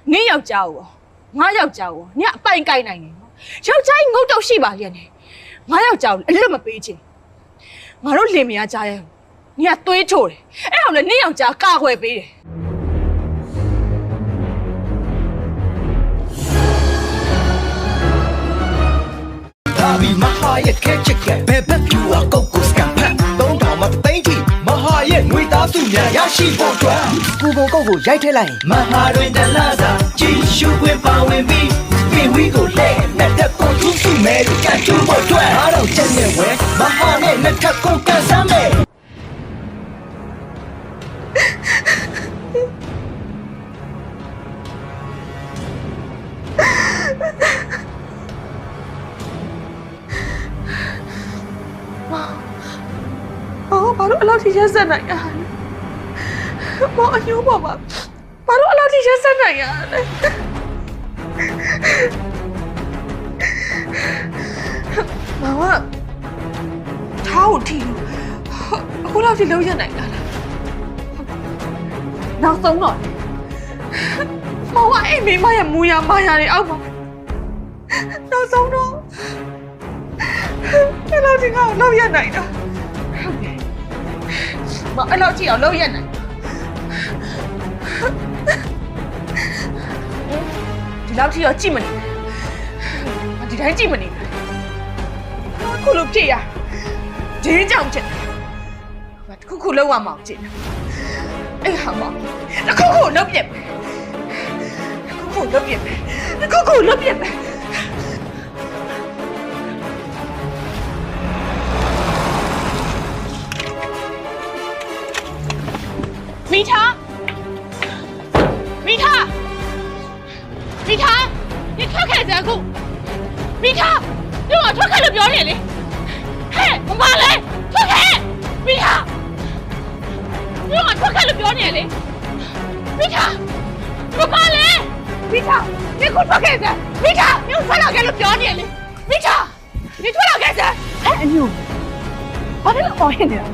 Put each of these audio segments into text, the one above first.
你要教我，我要教我，你要拜该နိုင်နေ။ယောက်ျားငုတ်တော့ရှိပါရဲ့နဲ့။ငါယောက်ျားကိုအလွတ်မပေးချင်။ငါတို့လင်မယားကြားရဲ့။你ကသွေးချိုတယ်။အဲ့အောင်လေ你ယောက်ျားကာကွယ်ပေးတယ်။Baby, my heart is catching. Baby, you are go go scam. Don't come up, thank you. My heart is we da su nya ya shi bo twa. Go go go go, ရိုက်ထည့်လိုက် My heart တွင်တလားစာကြည့်ရှုခွင့်ပါဝင်ပြီးပြင်ဝီကိုလဲနဲ့တက်ကိုသူစုမဲကတ်ကျူဖို့အတွက်အားတော့ချက်နဲ့ဝဲ My heart နဲ့နှစ်ထပ်ကိုကန်ဆမ်းမယ်ဘာလို့အလောက်ထိရက်ဆက်နိုင်ရလဲမောင်အညိုးပေါ်မှာဘာလို့အလောက်ထိရက်ဆက်နိုင်ရလဲမောင်ကထားကိုထိလို့အခုလောက်ထိလုံးရနိုင်တာလားနောက်ဆုံးတော့မောင်ကအိမ်မိမရဲ့မူရမာယာတွေအောက်မှာနောက်ဆုံးတော့အဲ့လောက်ထိကတော့လုံးရနိုင်တာမအဲ့လောက်ကြည့်အောင်လုပ်ရက်နိုင်ဒီလောက်ကြည့်အောင်ကြည့်မနေဒီတိုင်းကြည့်မနေခုလိုဖြစ်ရဒီကြောင်ချက်တခုလောက်ရမအောင်ကြည့်အဲ့ဟာမောတခုလောက်ပြက်တခုလောက်ပြက်တခုလောက်ပြက်米茶，米茶，米茶，你ထွက်ခဲ့စမ်းခု米茶，你話ထွက်ခဲ့လို့ပြောနေလေဟဲ့မမလေးထွက်ခဲ့米茶，你話ထွက်ခဲ့လို့ပြောနေလေ米茶，မမလေး米茶，你ခုထွက်ခဲ့စမ်း米茶，你ထွက်လာခဲ့လို့ပြောနေလေ米茶，你ထွက်လာခဲ့စမ်းဟဲ့အညိုဘာဖြစ်လို့အော်ဟစ်နေတာ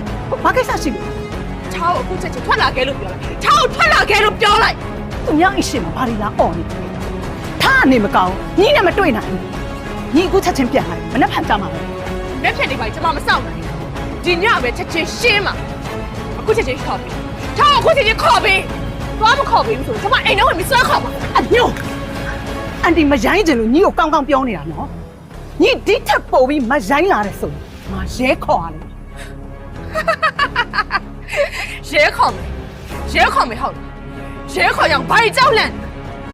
ဘာကိစ္စရှိလဲ超我不这就ထွက်လာခဲ့လို့ပြောလိုက်超ထွက်လာခဲ့လို့ပြောလိုက်သူများအရှင်မှာဘာတွေလားအော်နေထားအနေမကောင်းညီနဲ့မတွေ့နိုင်ဘူးညီအခုချက်ချင်းပြန်လာမနှက်ဖန်ကြမှာပဲလက်ဖြတ်နေပါကျမမစောင့်နိုင်ဒီညပဲချက်ချင်းရှင်းမှာအခုချက်ချင်းခေါ်ပြီး超အခုချက်ချင်းခေါ်ပြီးသွားမခေါ်ပြီးဆိုကျမအိမ်ထဲဝင်ပြီးဆွဲခေါ်ပါအညိုအန်တီမရိုင်းချင်လို့ညီကိုကောင်းကောင်းပြောနေတာနော်ညီဒီထက်ပိုပြီးမရိုင်းလာတယ်ဆိုငါရဲခေါ်ရလိမ့်ရဲခေါ်မယ်ဟုတ်ရဲခေါ်ရအောင်ဘာကြောက်လန့်